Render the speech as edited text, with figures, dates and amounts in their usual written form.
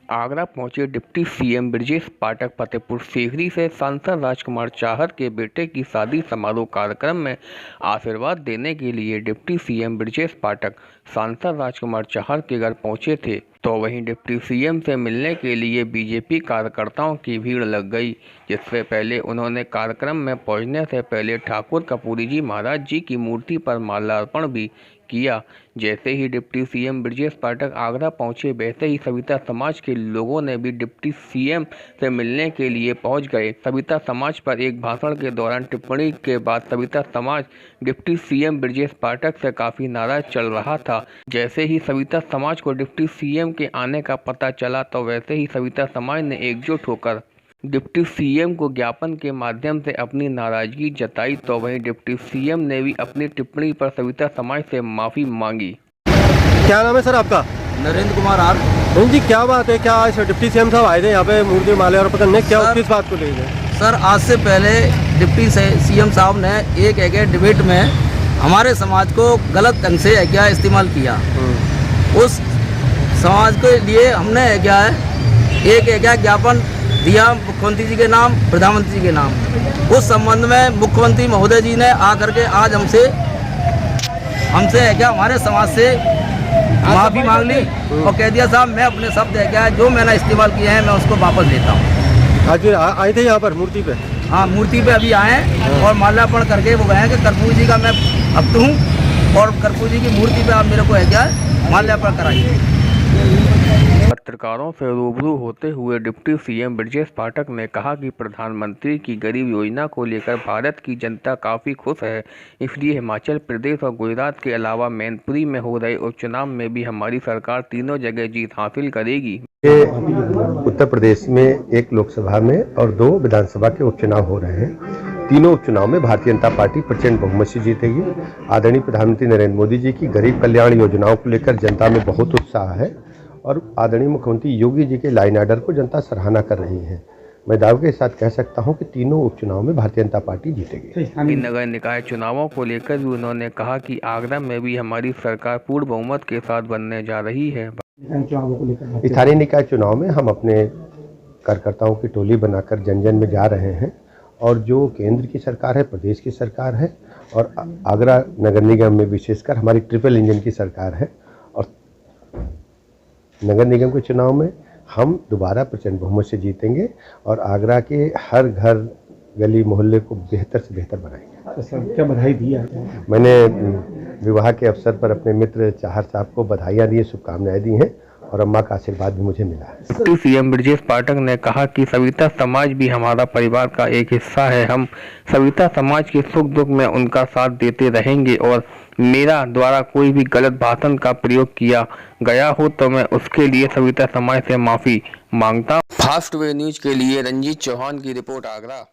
आगरा पहुंचे deputy CM Brajesh Pathak Fatehpur Sikri से सांसद राजकुमार चाहर के बेटे की शादी समारोह कार्यक्रम में आशीर्वाद देने के लिए डिप्टी सीएम ब्रजेश पाठक सांसद राजकुमार चाहर के घर पहुंचे थे, तो वहीं डिप्टी सीएम से मिलने के लिए बीजेपी कार्यकर्ताओं की भीड़ लग गई। जिससे पहले उन्होंने कार्यक्रम में पहुंचने से पहले ठाकुर कपूरी जी महाराज जी की मूर्ति पर माल्यार्पण भी किया। जैसे ही डिप्टी सीएम ब्रजेश पाठक आगरा पहुंचे, वैसे ही सविता समाज के लोगों ने भी डिप्टी सीएम से मिलने के लिए पहुंच गए। सविता समाज पर एक भाषण के दौरान टिप्पणी के बाद सविता समाज डिप्टी सीएम ब्रजेश पाठक से काफ़ी नाराज चल रहा था। जैसे ही सविता समाज को डिप्टी सीएम के आने का पता चला, तो वैसे ही सविता समाज ने एकजुट होकर डिप्टी सीएम को ज्ञापन के माध्यम से अपनी नाराजगी जताई। तो वहीं डिप्टी सीएम ने भी अपनी टिप्पणी पर सविता समाज से माफ़ी मांगी। क्या नाम है सर आपका? नरेंद्र कुमार आर। नरेंद्र जी, क्या बात है? क्या आज डिप्टी सीएम साहब आए थे यहाँ पे मूर्ति माले और पकड़ने, क्या किस बात को लेकर? सर, आज से पहले डिप्टी सीएम साहब ने एक डिबेट में हमारे समाज को गलत ढंग से क्या इस्तेमाल किया। उस समाज के लिए हमने क्या है एक ज्ञापन दिया मुख्यमंत्री जी के नाम, प्रधानमंत्री जी के नाम। उस संबंध में मुख्यमंत्री महोदय जी ने आकर के आज हमसे क्या हमारे समाज से माफ़ी मांग ली और कह दिया साहब मैं अपने शब्द है क्या जो मैंने इस्तेमाल किए हैं मैं उसको वापस लेता हूँ। आज आए थे यहाँ पर मूर्ति पे? हाँ, मूर्ति पे अभी आए हैं और माल्यार्पण करके वो गए हैं कि कर्पूरी जी का मैं भक्त हूँ और कर्पूरी जी की मूर्ति पे आप मेरे को है क्या माल्यार्पण कराइए। पत्रकारों से रूबरू होते हुए डिप्टी सीएम ब्रजेश पाठक ने कहा कि प्रधानमंत्री की गरीब योजना को लेकर भारत की जनता काफ़ी खुश है। इसलिए हिमाचल प्रदेश और गुजरात के अलावा मैनपुरी में हो रहे उपचुनाव में भी हमारी सरकार तीनों जगह जीत हासिल करेगी। उत्तर प्रदेश में एक लोकसभा में और 2 विधानसभा के उपचुनाव हो रहे हैं। तीनों उपचुनाव में भारतीय जनता पार्टी प्रचंड बहुमत से जीतेगी। आदरणीय प्रधानमंत्री नरेंद्र मोदी जी की गरीब कल्याण योजनाओं को लेकर जनता में बहुत उत्साह है और आदरणीय मुख्यमंत्री योगी जी के लाइन आर्डर को जनता सराहना कर रही है। मैं दावे के साथ कह सकता हूं कि तीनों उपचुनाव में भारतीय जनता पार्टी जीतेगी। नगर निकाय चुनावों को लेकर भी उन्होंने कहा कि आगरा में भी हमारी सरकार पूर्ण बहुमत के साथ बनने जा रही है। स्थानीय निकाय चुनाव में हम अपने कार्यकर्ताओं की टोली बनाकर जन जन में जा रहे हैं और जो केंद्र की सरकार है, प्रदेश की सरकार है और आगरा नगर निगम में विशेषकर हमारी ट्रिपल इंजन की सरकार है और नगर निगम के चुनाव में हम दोबारा प्रचंड बहुमत से जीतेंगे और आगरा के हर घर गली मोहल्ले को बेहतर से बेहतर बनाएंगे। सर, क्या बधाई दी है? मैंने विवाह के अवसर पर अपने मित्र चाहर साहब को बधाइयाँ दी, शुभकामनाएं दी हैं और अम्मा का आशीर्वाद भी मुझे मिला है। डिप्टी सीएम ब्रजेश पाठक ने कहा कि सविता समाज भी हमारा परिवार का एक हिस्सा है। हम सविता समाज के सुख दुख में उनका साथ देते रहेंगे और मेरा द्वारा कोई भी गलत भाषण का प्रयोग किया गया हो तो मैं उसके लिए सविता समाज से माफ़ी मांगता हूँ। फास्ट वे न्यूज के लिए रंजीत चौहान की रिपोर्ट, आगरा।